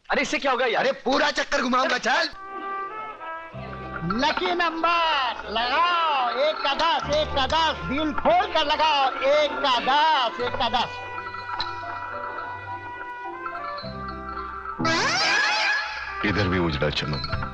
अरे इससे क्या होगा यार? अरे पूरा चक्कर घुमाऊंगा, चल। लकी नंबर लगाओ, 1 का 10, 1 का 10, दिल खोल कर लगाओ, 1 का 10, 1 का 10। इधर भी उजड़ा चमन।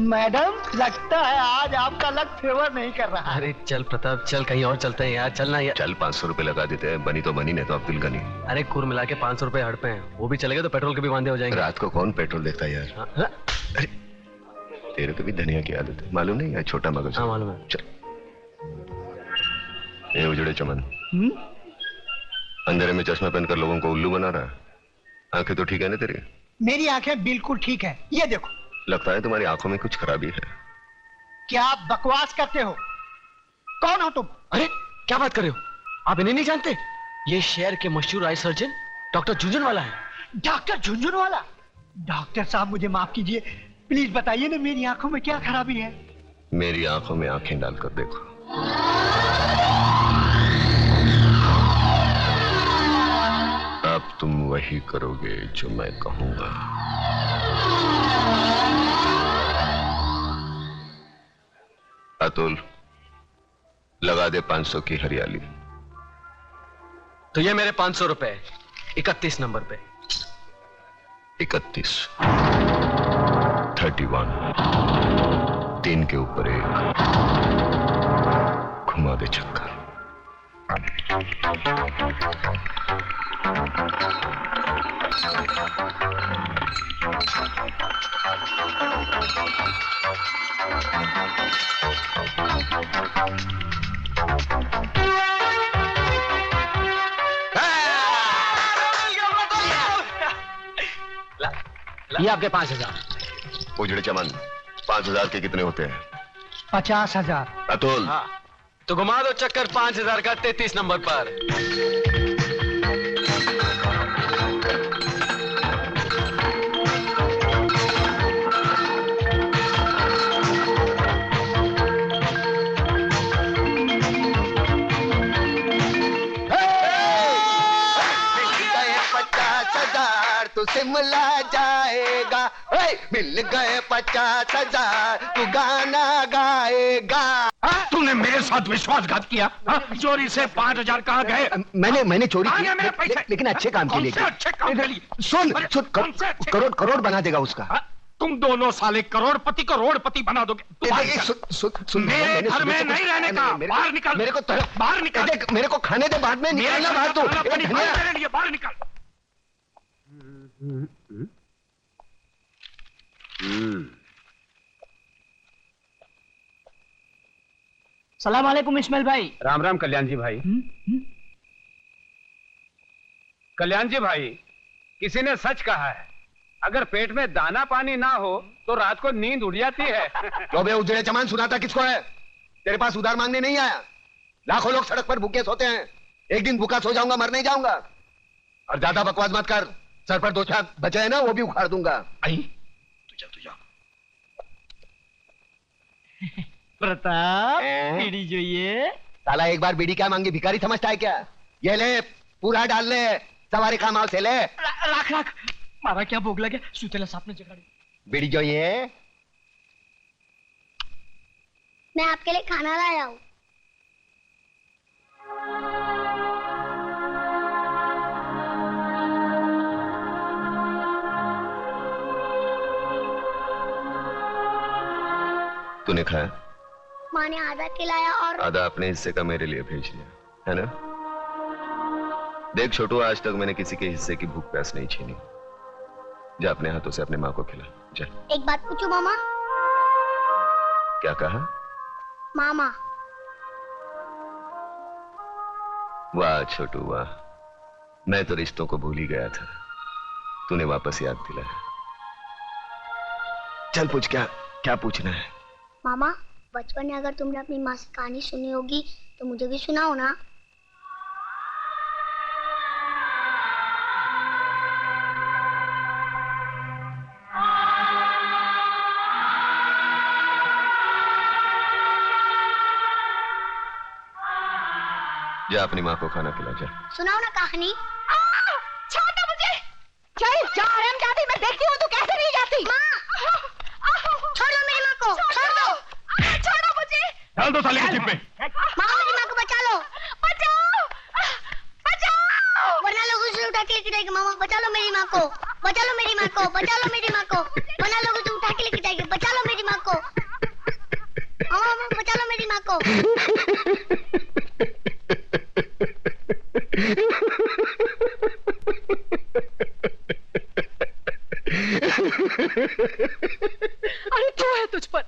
मैडम, लगता है आज आपका लक फेवर नहीं कर रहा। अरे चल प्रताप, चल कहीं और चलते हैं यार, चलना यार। चल 500 रुपए लगा देते हैं, बनी तो बनी, नहीं तो अब्दुल गनी। अरे कुल मिला के 500 रुपए हड़ पे हैं, वो भी चलेगा तो पेट्रोल के भी वांदे हो जाएंगे। रात को कौन पेट्रोल देखता है यार? हाँ, अरे तेरे को भी धनिया की आदत है, मालूम नहीं यार? छोटा मगज। हाँ मालूम है। चल। ये उजड़े चमन अंधेरे में चश्मा पहनकर लोगों को उल्लू बना रहा है। आंखें तो ठीक है ना तेरी? मेरी आंखें बिल्कुल ठीक है, ये देखो। लगता है तुम्हारी आंखों में कुछ खराबी है। क्या आप बकवास करते हो? कौन हो तुम? अरे क्या बात कर रहे हो? आप इन्हें नहीं जानते? ये शहर के मशहूर आई सर्जन डॉक्टर झुंझुनवाला है। डॉक्टर झुंझुनवाला? डॉक्टर साहब मुझे माफ कीजिए, प्लीज बताइए ना मेरी आंखों में क्या खराबी है? मेरी आंखों में आंखें डालकर देखो। अब तुम वही करोगे जो मैं कहूंगा। अतुल, लगा दे 500 की हरियाली। तो ये मेरे 500 रुपए 31 नंबर पे। 31, 31, 3 के ऊपर 1, घुमा दे चक्कर। ये आपके 5000। उजड़े चमन, 5000 के कितने होते हैं? 50,000। अतुल, हाँ तो घुमा दो चक्कर 5000 का 33 नंबर पर। तू शिमला जाएगा, मिल गए 50,000, तू गाना गाएगा। तूने मेरे साथ विश्वासघात किया। चोरी से 5,000 कहाँ गए? मैंने चोरी कहाँ गए मेरे पैसे? लेकिन अच्छे काम के लिए। कौन से अच्छे काम के लिए? सुन, कौन से अच्छे? करोड़ बना देगा उसका। तुम दोनों साले करोड़पति को रोडपति बना दोगे। तू बाहर निकल। सुन, मेरे घर में नहीं रहने का। बाहर निकल। मेरे को बाहर निकल। मेरे को खाने दे, बाद में निकलना बाहर। तो मेरे लिए बाहर निकल। सलाम वालेकुम इस्माइल भाई। राम राम कल्याण जी भाई। कल्याण जी भाई, किसी ने सच कहा है, अगर पेट में दाना पानी ना हो तो रात को नींद उड़ जाती है। तो बे उजड़े चमान, सुनाता किसको है? तेरे पास उधार मांगने नहीं आया। लाखों लोग सड़क पर भूखे सोते हैं, एक दिन भूखा सो जाऊंगा, मर नहीं जाऊंगा। और ज्यादा बकवास मत कर, सर पर 2 छाप बचे है ना, वो भी उखाड़ दूंगा। आई तू जा। प्रताप, बीड़ी જોઈએ? साला एक बार बीड़ी क्या मांगी, भिखारी समझता है क्या? ये ले, पूरा डाल ले, सवारी का माल से ले। राख मारा क्या भोग लगे, सुतेला सापने जगाड़ी। बीड़ी જોઈએ? मैं आपके लिए खाना लाया हूँ। तूने खाया? माँ ने आधा खिलाया और आधा अपने हिस्से का मेरे लिए भेज दिया है ना? देख छोटू, आज तक मैंने किसी के हिस्से की भूख प्यास नहीं छीनी। जा अपने हाथों से अपने माँ को खिला, जा। एक बात पूछूं मामा? क्या कहा? मामा। वाह छोटू वाह, मैं तो रिश्तों को भूल ही गया था, तूने वापस याद दिलाया। चल पूछ, क्या पूछना है? मामा, बचपन में अगर तुमने अपनी माँ से कहानी सुनी होगी तो मुझे भी सुनाओ ना। जा अपनी माँ को खाना खिला, जा। सुनाओ ना कहानी। छोटा मुझे चल जा रहे मेरी माँ को, बचा लो मेरी माँ को, बचा लो मेरी माँ को, वरना लोग उसे उठा के लेके जाएंगे। बचा लो मेरी माँ को, मामा बचा लो मेरी माँ को। अरे तो है तुझ पर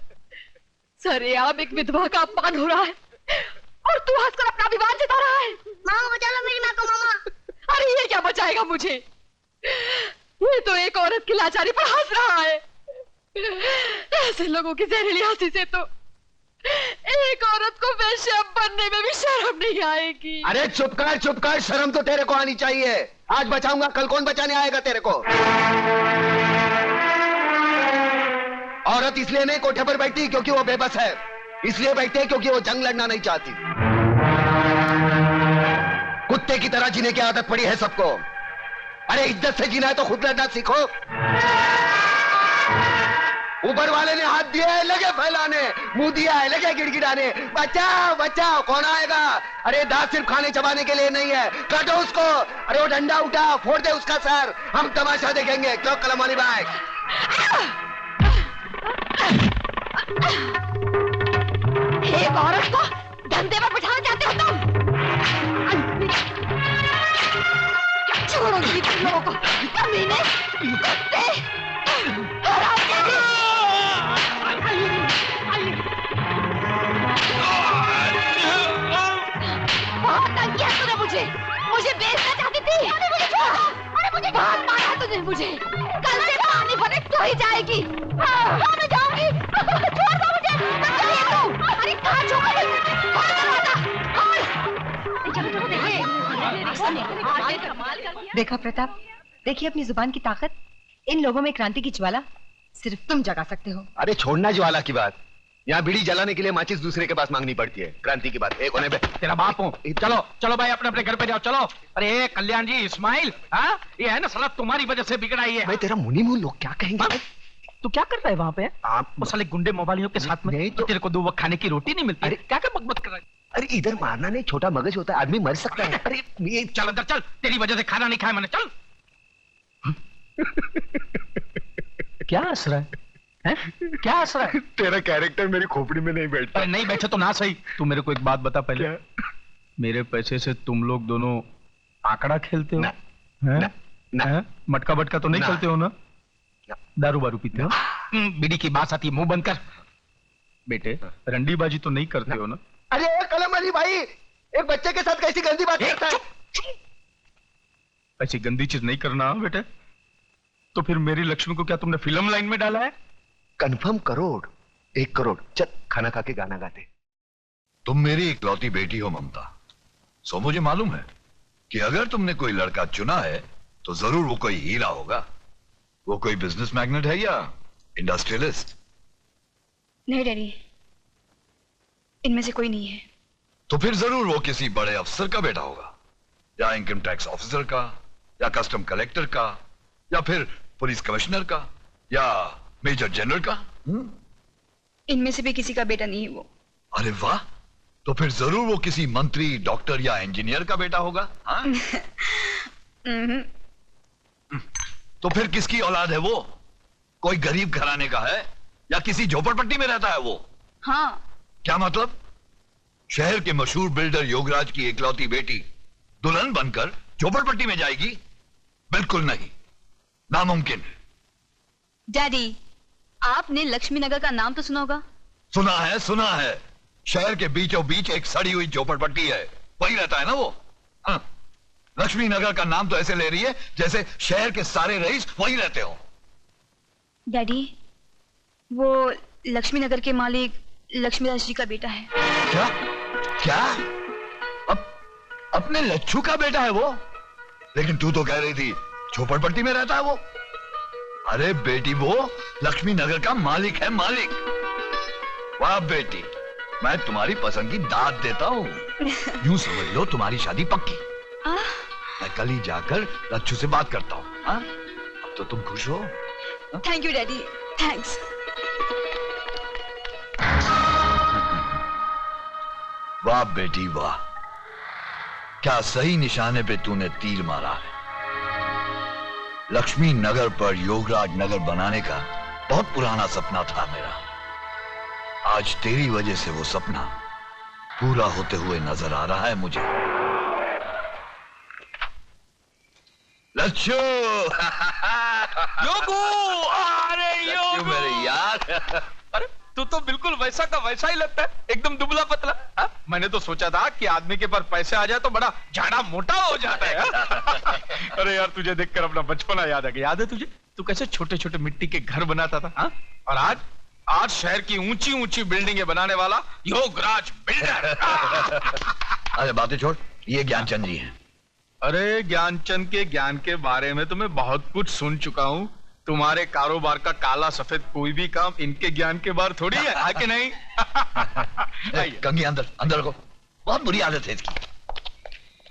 सरेआम एक विधवा का अपमान हो रहा है और तू हंसकर अपना विवाद जता रहा है। मामा बचा लो मेरी माँ को, मामा। अरे ये क्या बचाएगा मुझे? ये तो एक औरत की लाचारी पर हंस रहा है। ऐसे लोगों की जहरीली हंसी से तो एक औरत को वेश्या बनने में भी शर्म नहीं आएगी। अरे चुप कर, शर्म तो तेरे को आनी चाहिए। आज बचाऊंगा, कल कौन बचाने आएगा तेरे को? औरत इसलिए नहीं कोठे पर बैठती क्योंकि वो बेबस है, इसलिए बैठती है क्योंकि वो जंग लड़ना नहीं चाहती। कुत्ते की तरह जीने की आदत पड़ी है सबको। अरे इज्जत से जीना है तो खुद लड़ना सीखो। ऊपर वाले ने हाथ दिया है, लगे फैलाने, मुंह दिया है, लगे गिड़गिड़ाने। बचाओ बचाओ, कौन आएगा? अरे दांत सिर्फ खाने चबाने के लिए नहीं है, काटो उसको। अरे वो डंडा उठा, फोड़ दे उसका सर, हम तमाशा देखेंगे। क्यों कलमानी भाई? एक औरत को धंधे पर बिठाना चाहते हो तुम? छोड़ोगी तुम लोगों को, कमीने, कुत्ते, हरामजादे। बहुत तंग किया तूने मुझे बेचना चाहती थी। अरे मुझे बहुत मारा तूने मुझे। कल से पानी भरे तो ही जाएगी। मैं जाऊंगी। छोड़ दो मुझे। अरे कहाँ छोड़ोगे? देखा प्रताप, देखिए अपनी जुबान की ताकत। इन लोगों में क्रांति की ज्वाला सिर्फ तुम जगा सकते हो। अरे छोड़ना ज्वाला की बात, यहाँ बीड़ी जलाने के लिए माचिस दूसरे के पास मांगनी पड़ती है। क्रांति की बात एक होने पे तेरा बाप हूँ। चलो चलो भाई, अपने अपने घर पे जाओ। चलो। अरे कल्याण जी, इस्माइल, हाँ ये है ना साला तुम्हारी वजह से बिगड़ा ये। मैं तेरा मुनी मुंह, लोग क्या कहेंगे? तू क्या कर रहा है वहाँ पे? वो साले गुंडे मोबाइलियों के साथ में। नहीं तो तेरे को 2 वक्त खाने की रोटी नहीं मिलती? अरे क्या क्या बकबक कर रहा है? अरे इधर मारना नहीं, छोटा मगज होता है, आदमी मर सकता है। अरे ये चल अंदर चल, तेरी वजह से खाना नहीं खाया मैंने। चल। क्या हंस रहा है? क्या हंस रहा है? तेरा कैरेक्टर मेरी खोपड़ी में नहीं बैठता। अरे नहीं बैठे तो ना सही। तू मेरे को एक बात बता पहले। क्या? मेरे पैसे से तुम लोग दोनों आंकड़ा खेलते हो? ना, ना, ना। मटका बटका तो नहीं ना। खेलते हो ना? दारू बारू पीते हो? बीड़ी की बात आती है, मुंह बंद कर। बेटे रंडीबाजी तो नहीं करते हो ना? अरे कलम अली भाई, एक बच्चे के साथ कैसी गंदी बात करता है? ऐसी गंदी चीज नहीं करना बेटे। तो फिर मेरी लक्ष्मी को क्या तुमने फिल्म लाइन में डाला है? कंफर्म करोड़, 1 करोड़। चल खाना खा के गाना गाते। तुम मेरी इकलौती बेटी हो ममता, सो मुझे मालूम है कि अगर तुमने कोई लड़का चुना है तो जरूर वो कोई हीरा होगा। वो कोई बिजनेस मैग्नेट है या इंडस्ट्रियलिस्ट? नहीं डैडी, इनमें से कोई नहीं है। तो फिर जरूर वो किसी बड़े अफसर का बेटा होगा, या इनकम टैक्स ऑफिसर का, या कस्टम कलेक्टर का, या फिर पुलिस कमिश्नर का, या मेजर जनरल का। इनमें से भी किसी का बेटा नहीं है वो। अरे वाह, तो फिर जरूर वो किसी मंत्री, डॉक्टर या इंजीनियर का बेटा होगा। हाँ? तो फिर किसकी औलाद है वो? कोई गरीब घराने का है या किसी झोपड़पट्टी में रहता है वो? हाँ। क्या मतलब? शहर के मशहूर बिल्डर योगराज की इकलौती बेटी दुल्हन बनकर झोपड़पट्टी में जाएगी? बिल्कुल नहीं, नामुमकिन। डैडी, आपने लक्ष्मी नगर का नाम तो सुना होगा? सुना है, सुना है। शहर के बीचों बीच एक सड़ी हुई झोपड़पट्टी है, वही रहता है ना वो। हाँ। लक्ष्मी नगर का नाम तो ऐसे ले रही है जैसे शहर के सारे रईस वही रहते हो। डैडी, वो लक्ष्मी नगर के मालिक लक्ष्मीदास जी का बेटा है। क्या? क्या? अपने लच्छू का बेटा है वो? लेकिन तू तो कह रही थी झोपड़पट्टी में रहता है वो। अरे बेटी, वो लक्ष्मी नगर का मालिक है, मालिक। वाह बेटी, मैं तुम्हारी पसंद की दाद देता हूँ। यूं समझ लो तुम्हारी शादी पक्की। मैं कल ही जाकर लच्छू से बात करता हूँ। अब तो तुम खुश हो? Thank you daddy, thanks. वाह बेटी वाह, क्या सही निशाने पे तूने तीर मारा है। लक्ष्मी नगर पर योगराज नगर बनाने का बहुत पुराना सपना था मेरा। आज तेरी वजह से वो सपना पूरा होते हुए नजर आ रहा है मुझे। लच्छू योगू, अरे योगू मेरे यार। अरे तू तो बिल्कुल वैसा का वैसा ही लगता है, एकदम दुबला पतला। हा? मैंने तो सोचा था कि आदमी के पास पैसे आ जाए तो बड़ा झाड़ा मोटा हो जाता है। अरे यार तुझे देखकर अपना बचपना याद आ गया। याद है तुझे तू कैसे छोटे छोटे मिट्टी के घर बनाता था? हा? और आज शहर की ऊंची ऊंची बिल्डिंगें बनाने वाला योगराज बिल्डर। अरे बातें छोड़, ये ज्ञानचंद जी हैं। अरे ज्ञानचंद के ज्ञान के बारे में तो मैं बहुत कुछ सुन चुका हूँ। तुम्हारे कारोबार का काला सफेद कोई भी काम इनके ज्ञान के बाहर थोड़ी है कि नहीं? कंगी अंदर अंदर रखो, बहुत बुरी आदत है इसकी।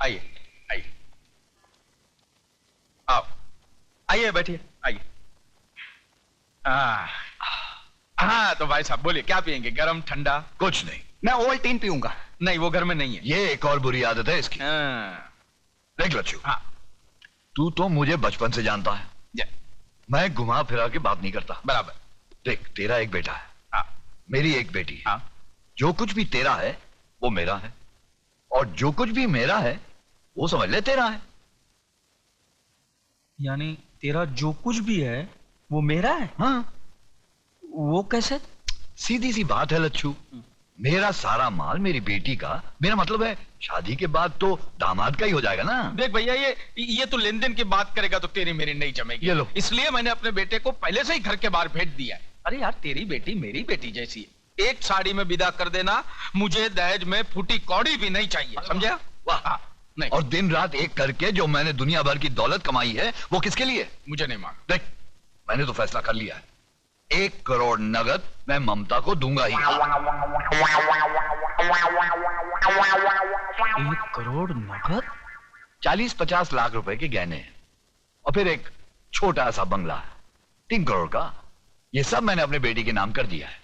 आइए आइए, आओ आइए बैठिए आइए। हाँ तो भाई साहब बोलिए क्या पियेंगे, गरम ठंडा? कुछ नहीं, मैं ओवल्टीन पीऊंगा। नहीं वो घर में नहीं है। ये एक और बुरी आदत है इसकी। देख लच्छू, हाँ तू तो मुझे बचपन से जानता है, मैं घुमा फिरा के बात नहीं करता। बराबर। देख तेरा एक बेटा है, हाँ मेरी एक बेटी है। हाँ जो कुछ भी तेरा है वो मेरा है, और जो कुछ भी मेरा है वो समझ ले तेरा है। यानी तेरा जो कुछ भी है वो मेरा है? हाँ वो कैसे? सीधी सी बात है लच्छू, मेरा सारा माल मेरी बेटी का, मेरा मतलब है शादी के बाद तो दामाद का ही हो जाएगा ना। देख भैया ये तो लेन देन की बात करेगा तो तेरी मेरी नहीं जमेगी। ये लो। इसलिए मैंने अपने बेटे को पहले से ही घर के बाहर भेज दिया है। अरे यार तेरी बेटी मेरी बेटी जैसी है, एक साड़ी में विदा कर देना, मुझे दहेज में फूटी कौड़ी भी नहीं चाहिए, समझा? वाह। नहीं। और दिन रात एक करके जो मैंने दुनिया भर की दौलत कमाई है वो किसके लिए? मुझे नहीं मांग। देख मैंने तो फैसला कर लिया है, 1 करोड़ नगद मैं ममता को दूंगा ही। 1 करोड़ नगद? 40-50 लाख रुपए के गहने हैं, और फिर एक छोटा सा बंगला 3 करोड़ का। ये सब मैंने अपने बेटी के नाम कर दिया है।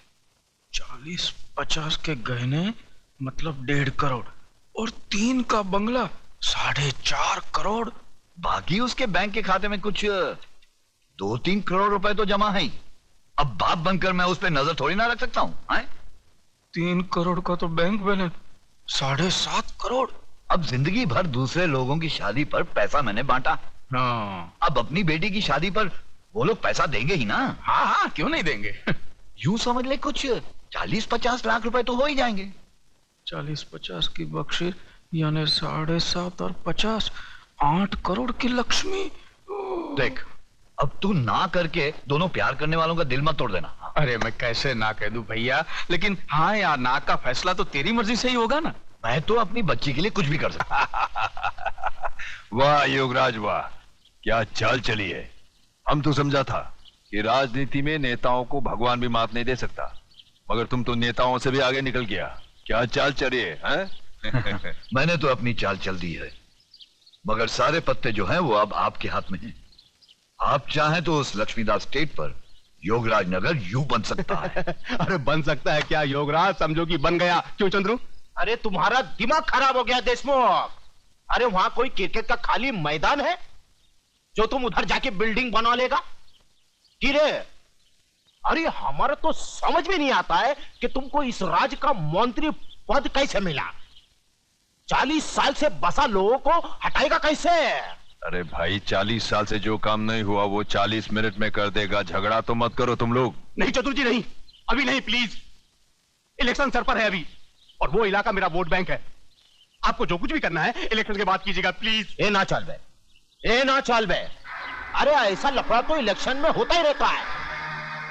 40-50 के गहने मतलब 1.5 करोड़, और 3 का बंगला 4.5 करोड़। बाकी उसके बैंक के खाते में कुछ 2-3 करोड़ रुपए तो जमा है ही। अब बाप बनकर मैं उस पर नजर थोड़ी ना रख सकता हूं। 3 करोड़ का तो बैंक बैलेंस 7.5 करोड़। अब जिंदगी भर दूसरे लोगों की शादी पर पैसा मैंने बांटा, हाँ अब अपनी बेटी की शादी पर वो लोग पैसा देंगे ही ना। हाँ हाँ क्यों नहीं देंगे। यूं समझ ले कुछ 40-50 लाख रुपए तो हो ही जाएंगे। 40-50 की बख्शिश यानी 7.5 और 50 8 करोड़ की लक्ष्मी। देख अब तू ना करके दोनों प्यार करने वालों का दिल मत तोड़ देना। अरे मैं कैसे ना कह दूं भैया, लेकिन हाँ यार ना का फैसला तो तेरी मर्जी से ही होगा ना। मैं तो अपनी बच्ची के लिए कुछ भी कर सकता। वाह योगराज वाह, क्या चाल चली है। हम तो समझा था कि राजनीति में नेताओं को भगवान भी मात नहीं दे सकता, मगर तुम तो नेताओं से भी आगे निकल गया। क्या चाल चली है? मैंने तो अपनी चाल चल दी है, मगर सारे पत्ते जो हैं वो अब आपके हाथ में हैं। आप चाहें तो उस लक्ष्मीदास स्टेट पर योगराज नगर यूं बन सकता है। अरे बन सकता है क्या योगराज, समझो कि बन गया। क्यों चंद्रू? अरे तुम्हारा दिमाग खराब हो गया देशमुख। अरे वहां कोई क्रिकेट का खाली मैदान है जो तुम उधर जाके बिल्डिंग बना लेगा? रे अरे हमारा तो समझ में नहीं आता है कि तुमको इस राज्य का मंत्री पद कैसे मिला। 40 साल से बसा लोगों को हटाएगा कैसे? अरे भाई 40 साल से जो काम नहीं हुआ वो 40 मिनट में कर देगा। झगड़ा तो मत करो तुम लोग। नहीं चतुर जी नहीं, अभी नहीं प्लीज। इलेक्शन सर पर है अभी, और वो इलाका मेरा वोट बैंक है। आपको जो कुछ भी करना है इलेक्शन के बाद कीजिएगा प्लीज। ए ना चल बे, ए ना चल बे। अरे ऐसा लफड़ा तो इलेक्शन में होता ही रहता है।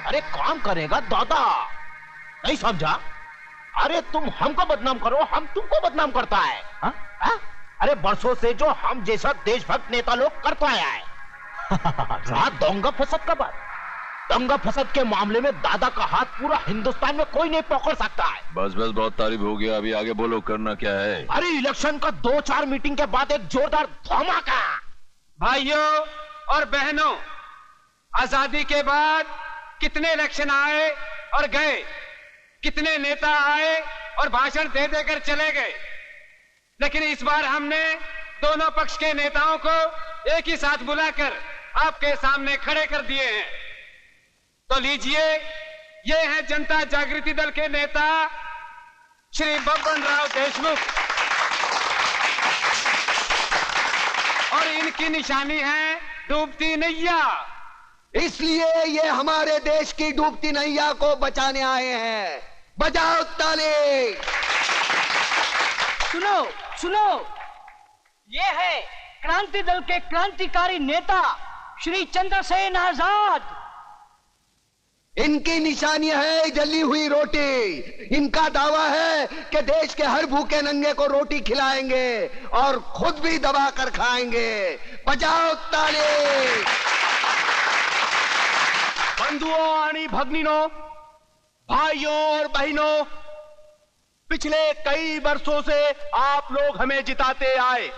अरे काम करेगा दादा, नहीं समझा? अरे तुम हमको बदनाम करो, हम तुमको बदनाम करता है। हा? हा? अरे बरसों से जो हम जैसा देशभक्त नेता लोग करता आया है। रहा दंगा फसद का बात, दंगा फसद के मामले में दादा का हाथ पूरा हिंदुस्तान में कोई नहीं पकड़ सकता है। बस बस बहुत तारीफ हो गया, अभी आगे बोलो करना क्या है? अरे इलेक्शन का 2-4 मीटिंग के बाद एक जोरदार धमाका। भाइयों और बहनों, आजादी के बाद कितने इलेक्शन आए और गए, कितने नेता आए और भाषण दे देकर चले गए, लेकिन इस बार हमने दोनों पक्ष के नेताओं को एक ही साथ बुलाकर आपके सामने खड़े कर दिए हैं। तो लीजिए, ये हैं जनता जागृति दल के नेता श्री बब्बन राव देशमुख, और इनकी निशानी है डूबती नैया। इसलिए ये हमारे देश की डूबती नैया को बचाने आए हैं। बजाओ ताली। सुनो सुनो, ये है क्रांति दल के क्रांतिकारी नेता श्री चंद्रसेन आजाद। इनकी निशानी है जली हुई रोटी। इनका दावा है कि देश के हर भूखे नंगे को रोटी खिलाएंगे और खुद भी दबा कर खाएंगे। बजाओ ताली। बंधुओं आणि भगनीनों, भाइयों और बहनों, पिछले कई वर्षों से आप लोग हमें जिताते आए।